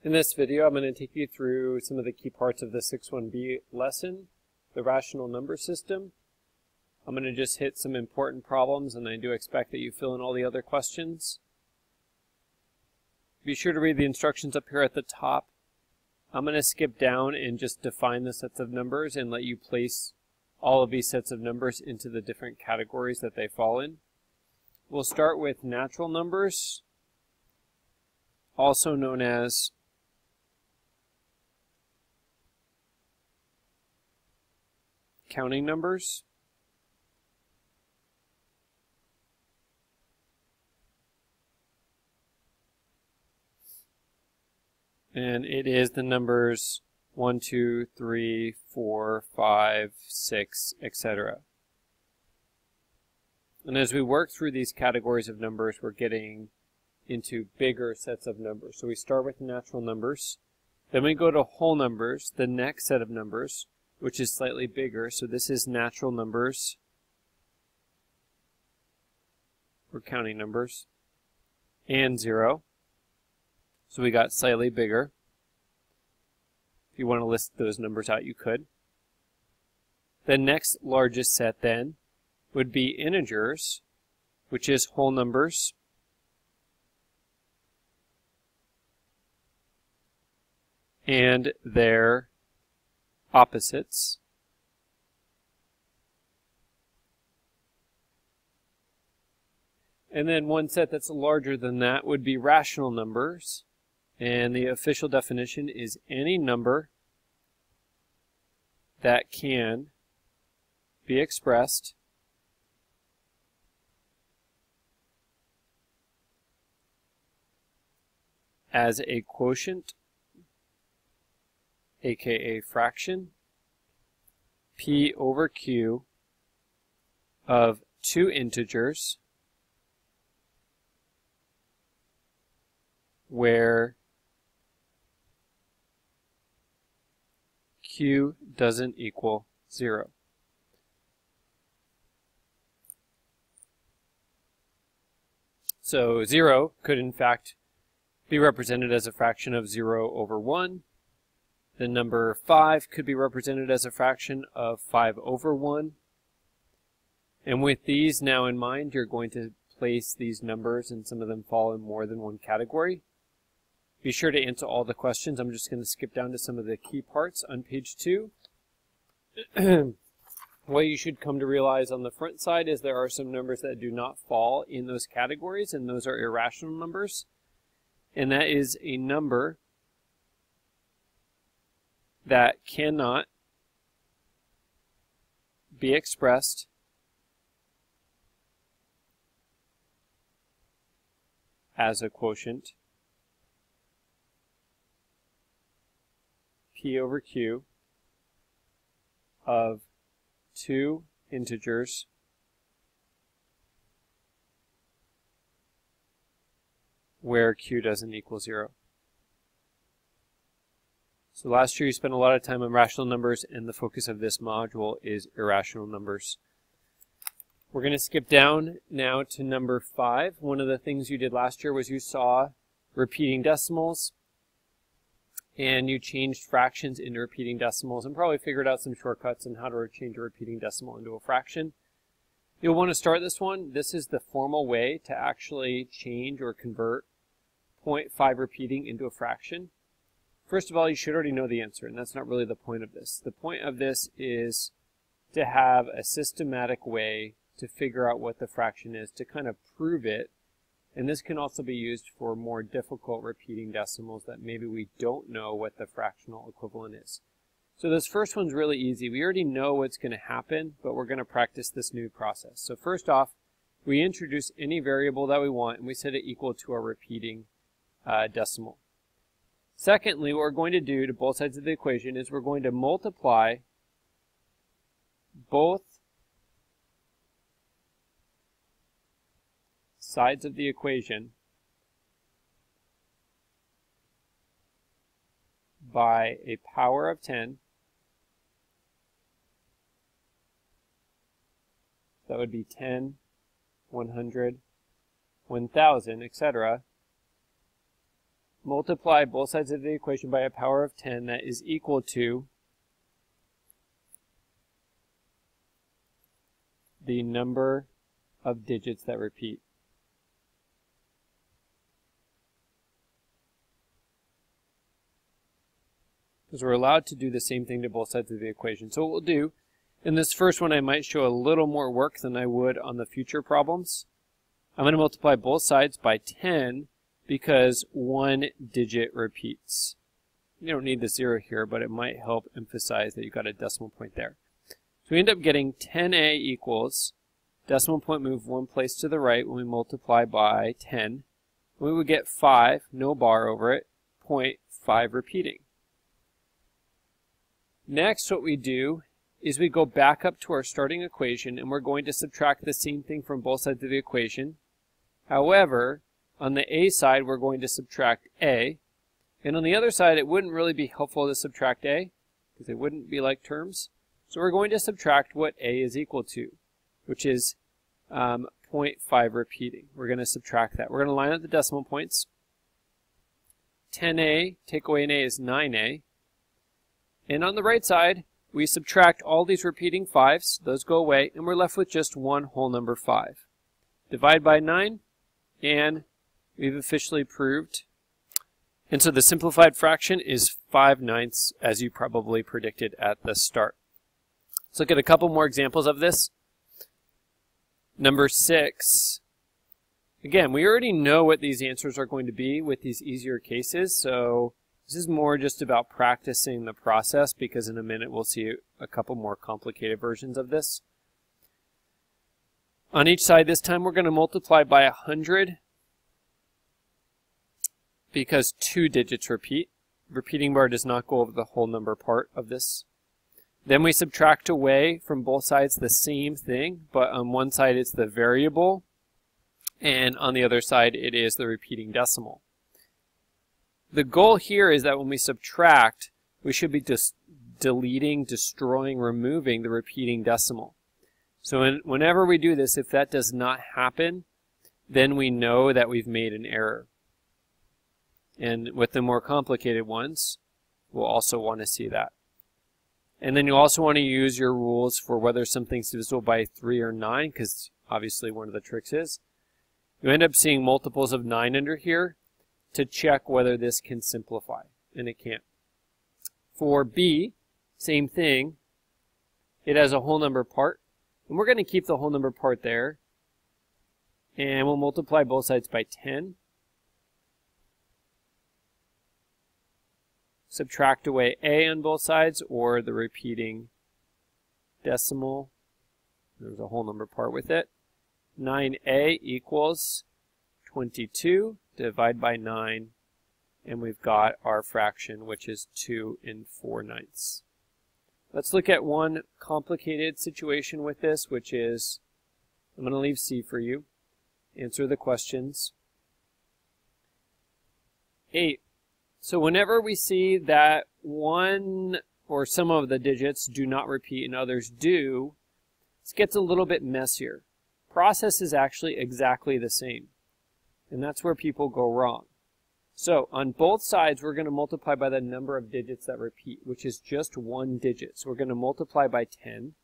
In this video, I'm going to take you through some of the key parts of the 6-1B lesson, the rational number system. I'm going to just hit some important problems, and I do expect that you fill in all the other questions. Be sure to read the instructions up here at the top. I'm going to skip down and just define the sets of numbers and let you place all of these sets of numbers into the different categories that they fall in. We'll start with natural numbers, also known as counting numbers. And it is the numbers 1, 2, 3, 4, 5, 6, etc. And as we work through these categories of numbers, we're getting into bigger sets of numbers. So we start with natural numbers. Then we go to whole numbers, the next set of numbers, which is slightly bigger. So this is natural numbers, or counting numbers, and 0. So we got slightly bigger. If you want to list those numbers out, you could. The next largest set then would be integers, which is whole numbers, and their opposites. And then one set that's larger than that would be rational numbers. And the official definition is any number that can be expressed as a quotient, aka fraction, P over Q of two integers where Q doesn't equal 0. So 0 could in fact be represented as a fraction of 0 over 1. The number 5 could be represented as a fraction of 5 over 1. And with these now in mind, you're going to place these numbers, and some of them fall in more than one category. Be sure to answer all the questions. I'm just going to skip down to some of the key parts on page 2. What you should come to realize on the front side is there are some numbers that do not fall in those categories, and those are irrational numbers. And that is a number that cannot be expressed as a quotient, P over Q, of two integers where Q doesn't equal 0. So last year you spent a lot of time on rational numbers, and the focus of this module is irrational numbers. We're going to skip down now to number 5. One of the things you did last year was you saw repeating decimals, and you changed fractions into repeating decimals and probably figured out some shortcuts on how to change a repeating decimal into a fraction. You'll want to start this one. This is the formal way to actually change or convert 0.5 repeating into a fraction. First of all, you should already know the answer, and that's not really the point of this. The point of this is to have a systematic way to figure out what the fraction is, to kind of prove it. And this can also be used for more difficult repeating decimals that maybe we don't know what the fractional equivalent is. So this first one's really easy. We already know what's going to happen, but we're going to practice this new process. So first off, we introduce any variable that we want, and we set it equal to our repeating decimal. Secondly, what we're going to do to both sides of the equation is we're going to multiply both sides of the equation by a power of 10. That would be 10, 100, 1,000, etc. multiply both sides of the equation by a power of 10 that is equal to the number of digits that repeat. Because we're allowed to do the same thing to both sides of the equation. So what we'll do, in this first one I might show a little more work than I would on the future problems. I'm going to multiply both sides by 10 because one digit repeats. You don't need the 0 here, but it might help emphasize that you got a decimal point there. So we end up getting 10a equals, decimal point move one place to the right when we multiply by 10. We would get 5, no bar over it, 0.5 repeating. Next, what we do is we go back up to our starting equation, and we're going to subtract the same thing from both sides of the equation. However, on the a side, we're going to subtract a, and on the other side, it wouldn't really be helpful to subtract a, because they wouldn't be like terms. So we're going to subtract what a is equal to, which is 0.5 repeating. We're going to subtract that. We're going to line up the decimal points. 10a, take away an a is 9a. And on the right side, we subtract all these repeating 5s. Those go away, and we're left with just one whole number 5. Divide by 9, and we've officially proved. And so the simplified fraction is 5/9, as you probably predicted at the start. Let's look at a couple more examples of this. Number 6. Again, we already know what these answers are going to be with these easier cases, so this is more just about practicing the process, because in a minute we'll see a couple more complicated versions of this. On each side this time we're going to multiply by 100 because 2 digits repeat. Repeating bar does not go over the whole number part of this. Then we subtract away from both sides the same thing, but on one side it's the variable, and on the other side it is the repeating decimal. The goal here is that when we subtract, we should be just deleting, destroying, removing the repeating decimal. So whenever we do this, if that does not happen, then we know that we've made an error. And with the more complicated ones, we'll also want to see that. And then you also want to use your rules for whether something's divisible by 3 or 9, because obviously one of the tricks is you end up seeing multiples of 9 under here to check whether this can simplify, and it can't. For b, same thing. It has a whole number part, and we're going to keep the whole number part there, and we'll multiply both sides by 10. Subtract away a on both sides, or the repeating decimal. There's a whole number part with it. 9a equals 22. Divide by 9, and we've got our fraction, which is 2 4/9. Let's look at one complicated situation with this, which is, I'm going to leave C for you. Answer the questions. 8. So whenever we see that one or some of the digits do not repeat and others do, this gets a little bit messier. Process is actually exactly the same. And that's where people go wrong. So on both sides, we're going to multiply by the number of digits that repeat, which is just one digit. So we're going to multiply by 10.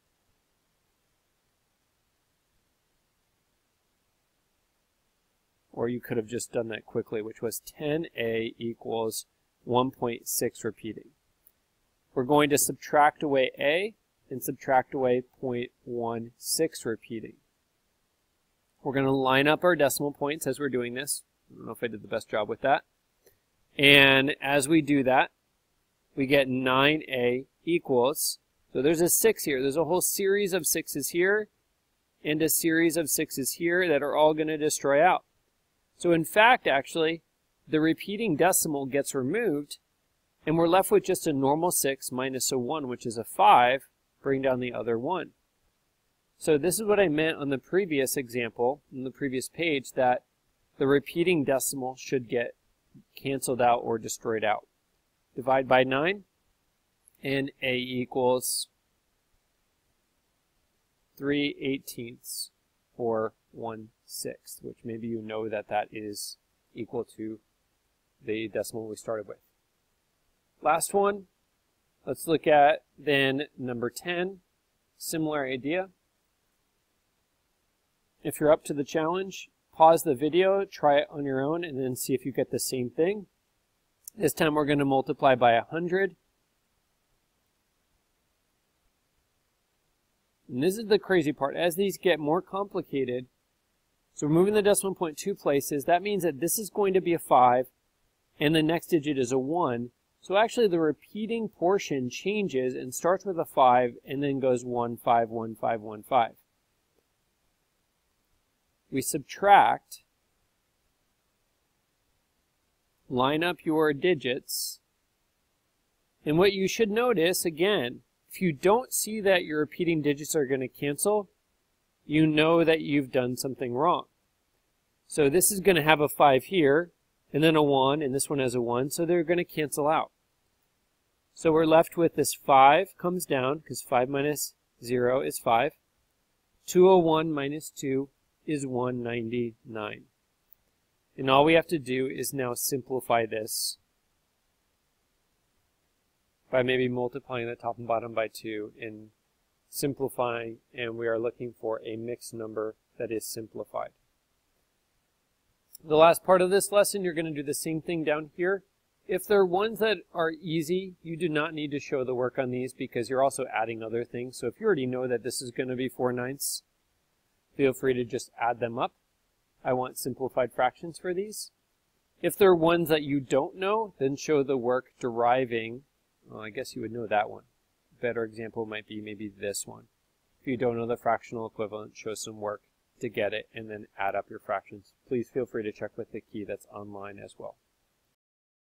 Or you could have just done that quickly, which was 10a equals 1.6 repeating. We're going to subtract away a and subtract away 0.16 repeating. We're going to line up our decimal points as we're doing this. I don't know if I did the best job with that. And as we do that, we get 9a equals, so there's a 6 here. There's a whole series of 6s here and a series of 6s here that are all going to destroy out. So in fact, actually, the repeating decimal gets removed, and we're left with just a normal 6 minus a 1, which is a 5, bring down the other 1. So this is what I meant on the previous example, on the previous page, that the repeating decimal should get canceled out or destroyed out. Divide by 9, and a equals 3/18 or 1/6, which maybe you know that that is equal to the decimal we started with. Last one, let's look at then number 10, similar idea. If you're up to the challenge, pause the video, try it on your own, and then see if you get the same thing. This time we're going to multiply by 100. And this is the crazy part. As these get more complicated, so we're moving the decimal point 2 places. That means that this is going to be a 5, and the next digit is a 1. So actually the repeating portion changes and starts with a 5 and then goes 1, 5, 1, 5, 1, 5. We subtract, line up your digits, and what you should notice, again, if you don't see that your repeating digits are going to cancel, you know that you've done something wrong. So this is going to have a 5 here, and then a 1, and this one has a 1, so they're going to cancel out. So we're left with this 5 comes down, because 5 minus 0 is 5. 201 minus 2 is 199. And all we have to do is now simplify this by maybe multiplying the top and bottom by 2 and simplifying, and we are looking for a mixed number that is simplified. The last part of this lesson, you're going to do the same thing down here. If there are ones that are easy, you do not need to show the work on these because you're also adding other things. So if you already know that this is going to be 4/9, feel free to just add them up. I want simplified fractions for these. If there are ones that you don't know, then show the work deriving. Well, I guess you would know that one. A better example might be maybe this one. If you don't know the fractional equivalent, show some work to get it and then add up your fractions. Please feel free to check with the key that's online as well.